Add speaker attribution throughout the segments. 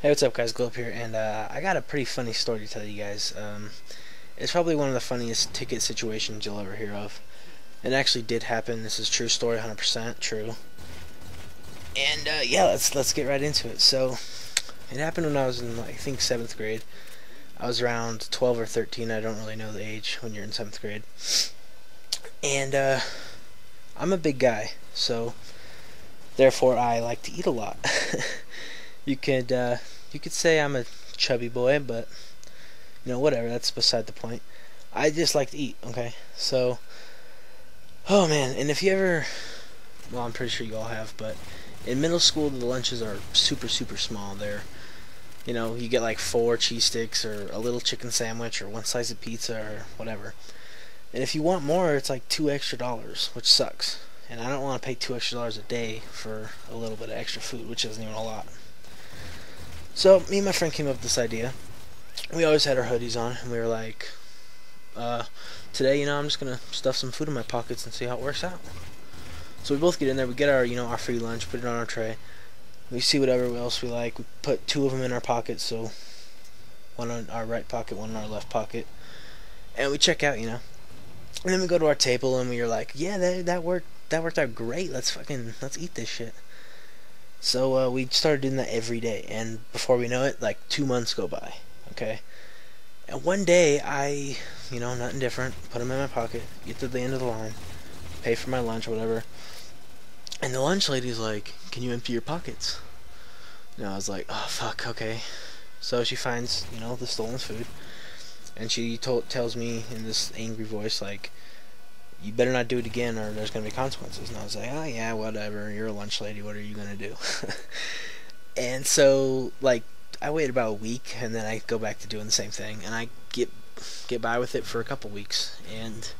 Speaker 1: Hey, what's up, guys? Globe here, and I got a pretty funny story to tell you guys. It's probably one of the funniest ticket situations you'll ever hear of. It actually did happen. This is true story, 100% true. And yeah, let's get right into it. So, it happened when I was in, I think, 7th grade. I was around 12 or 13. I don't really know the age when you're in 7th grade. And I'm a big guy, so therefore I like to eat a lot. You could you could say I'm a chubby boy, but whatever. That's beside the point. I just like to eat. Okay, so oh man, and if you ever, well, I'm pretty sure you all have, but in middle school the lunches are super small. They're you get like 4 cheese sticks or a little chicken sandwich or one slice of pizza or whatever. And if you want more, it's like $2 extra, which sucks. And I don't want to pay $2 extra a day for a little bit of extra food, which isn't even a lot. So me and my friend came up with this idea. We always had our hoodies on, and we were like, today, I'm just gonna stuff some food in my pockets and see how it works out. So we both get in there. We get our, our free lunch, put it on our tray. We see whatever else we like. We put 2 of them in our pockets, so one in our right pocket, one in our left pocket, and we check out, And then we go to our table, and we were like, yeah, that worked. That worked out great. Let's eat this shit. So we started doing that every day, and before we know it, like 2 months go by. Okay, and one day I, nothing different, put them in my pocket, get to the end of the line, pay for my lunch or whatever, and the lunch lady's like, "Can you empty your pockets?" And I was like, "Oh fuck, okay." So she finds, the stolen food, and she tells me in this angry voice like, "You better not do it again or there's going to be consequences." And I was like, "Oh yeah, whatever, you're a lunch lady, what are you going to do?" And so, like, I wait about a week, and then I go back to doing the same thing, and I get by with it for a couple weeks, and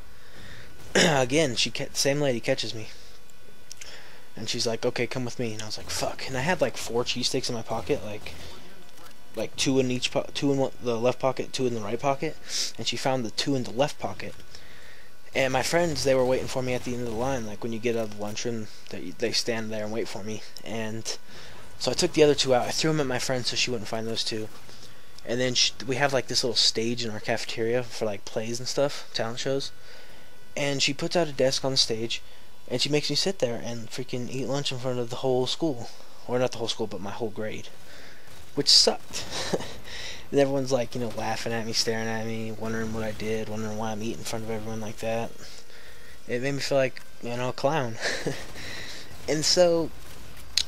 Speaker 1: again, same lady catches me, and she's like, "Okay, come with me." And I was like, "Fuck!" And I had like 4 cheese sticks in my pocket, like 2 in each, 2 in the left pocket, 2 in the right pocket, and she found the 2 in the left pocket. And my friends, they were waiting for me at the end of the line. Like when you get out of the lunchroom, they stand there and wait for me. And so I took the other 2 out. I threw them at my friend so she wouldn't find those 2. And then we have like this little stage in our cafeteria for like plays and stuff, talent shows. And she puts out a desk on the stage, and she makes me sit there and freaking eat lunch in front of the whole school, or not the whole school, but my whole grade, which sucked. And everyone's like, laughing at me, staring at me, wondering what I did, wondering why I'm eating in front of everyone like that. It made me feel like, a clown. And so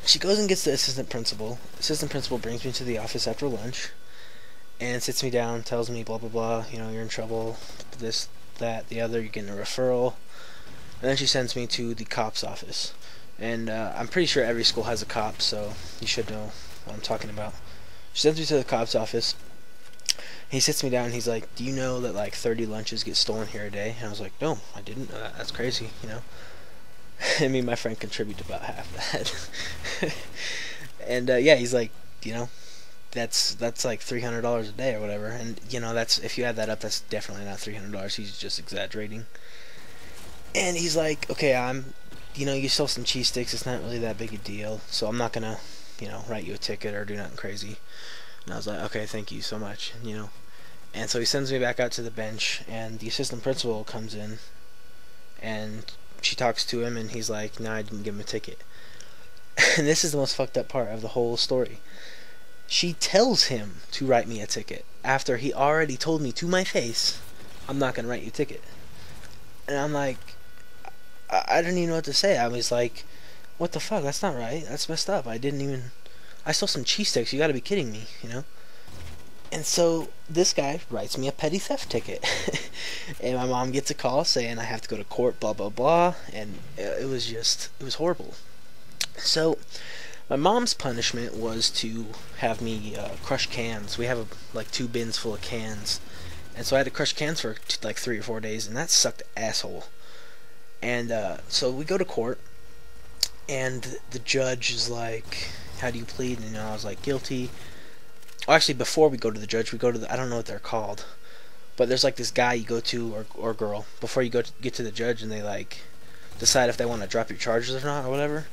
Speaker 1: she goes and gets the assistant principal. Assistant principal brings me to the office after lunch and sits me down, tells me blah blah blah, you're in trouble, this, that, the other, you're getting a referral. And then she sends me to the cop's office. And I'm pretty sure every school has a cop, so you should know what I'm talking about. She sends me to the cop's office. He sits me down and he's like, "Do you know that like 30 lunches get stolen here a day?" And I was like, "No, I didn't know that. That's crazy, And me and my friend contribute about half that. And yeah, he's like, that's like $300 a day or whatever. And that's, if you add that up, that's definitely not $300. He's just exaggerating. And he's like, "Okay, you stole some cheese sticks. It's not really that big a deal. So I'm not gonna, write you a ticket or do nothing crazy." And I was like, "Okay, thank you so much." And so he sends me back out to the bench, and the assistant principal comes in, and she talks to him, and he's like, "No, I didn't give him a ticket." And this is the most fucked up part of the whole story. She tells him to write me a ticket after he already told me to my face, "I'm not gonna write you a ticket." And I'm like, I didn't even know what to say. I was like, "What the fuck? That's not right. That's messed up. I stole some cheese sticks. You gotta be kidding me, And so this guy writes me a petty theft ticket. And my mom gets a call saying I have to go to court, blah, blah, blah. And it was horrible. So my mom's punishment was to have me crush cans. We have like 2 bins full of cans. And so I had to crush cans for like 3 or 4 days, and that sucked asshole. And so we go to court, and the judge is like, "How do you plead?" And I was like, "Guilty." Oh, actually, before we go to the judge, we go to I don't know what they're called, but there's like this guy you go to, or girl, before you get to the judge, and they like decide if they want to drop your charges or not, or whatever.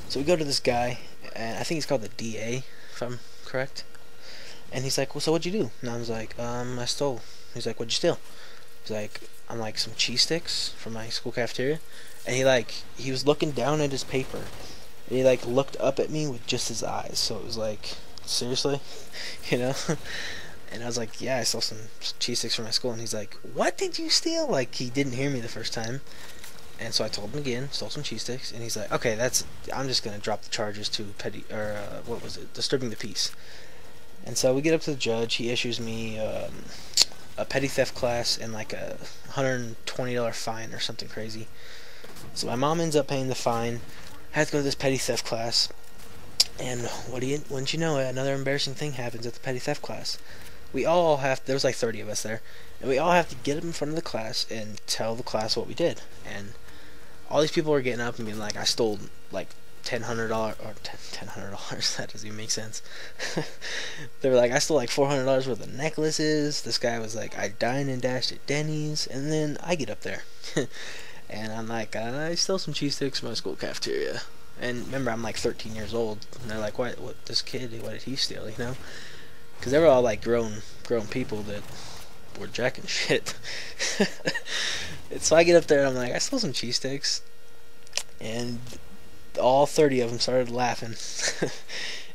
Speaker 1: So we go to this guy, and I think he's called the DA, if I'm correct. And he's like, well, so what'd you do? And I was like, I stole. He's like, what'd you steal? He's like, I'm like, some cheese sticks from my school cafeteria. And he was looking down at his paper. And he like looked up at me with just his eyes. So it was like, seriously? you know? And I was like, yeah, I stole some cheese sticks from my school. And he's like, what did you steal? Like, he didn't hear me the first time. And so I told him again, stole some cheese sticks. And he's like, okay, I'm just going to drop the charges to what was it? Disturbing the peace. And so we get up to the judge. He issues me a petty theft class and like a $120 fine or something crazy. So my mom ends up paying the fine. I had to go to this petty theft class. And wouldn't you know it, another embarrassing thing happens at the petty theft class. There was like 30 of us there, and we all have to get up in front of the class and tell the class what we did. And all these people were getting up and being like, I stole like $1,000 or $1,000. That doesn't even make sense. They were like, I stole like $400 worth of necklaces. This guy was like, I dined and dashed at Denny's. And then I get up there, and I'm like, I stole some cheese sticks from my school cafeteria. And remember, I'm like 13 years old, and they're like, what this kid, what did he steal, you know? Because they were all like grown people that were jacking shit. And so I get up there and I'm like, I stole some cheese sticks. And all 30 of them started laughing,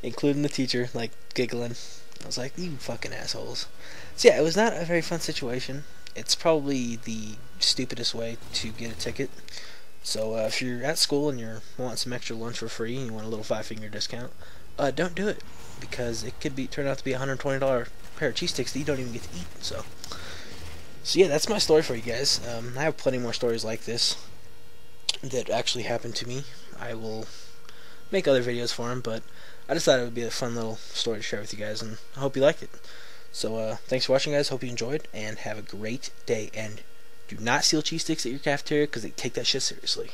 Speaker 1: including the teacher, like giggling. I was like, you fucking assholes. So yeah, it was not a very fun situation. It's probably the stupidest way to get a ticket. So if you're at school and you're wanting some extra lunch for free and you want a little 5-finger discount, don't do it, because it could turn out to be a $120 pair of cheese sticks that you don't even get to eat. So yeah, that's my story for you guys. I have plenty more stories like this that actually happened to me. I will make other videos for them, but I just thought it would be a fun little story to share with you guys, and I hope you liked it. So thanks for watching, guys. Hope you enjoyed, and have a great day. And do not steal cheese sticks at your cafeteria, because they take that shit seriously.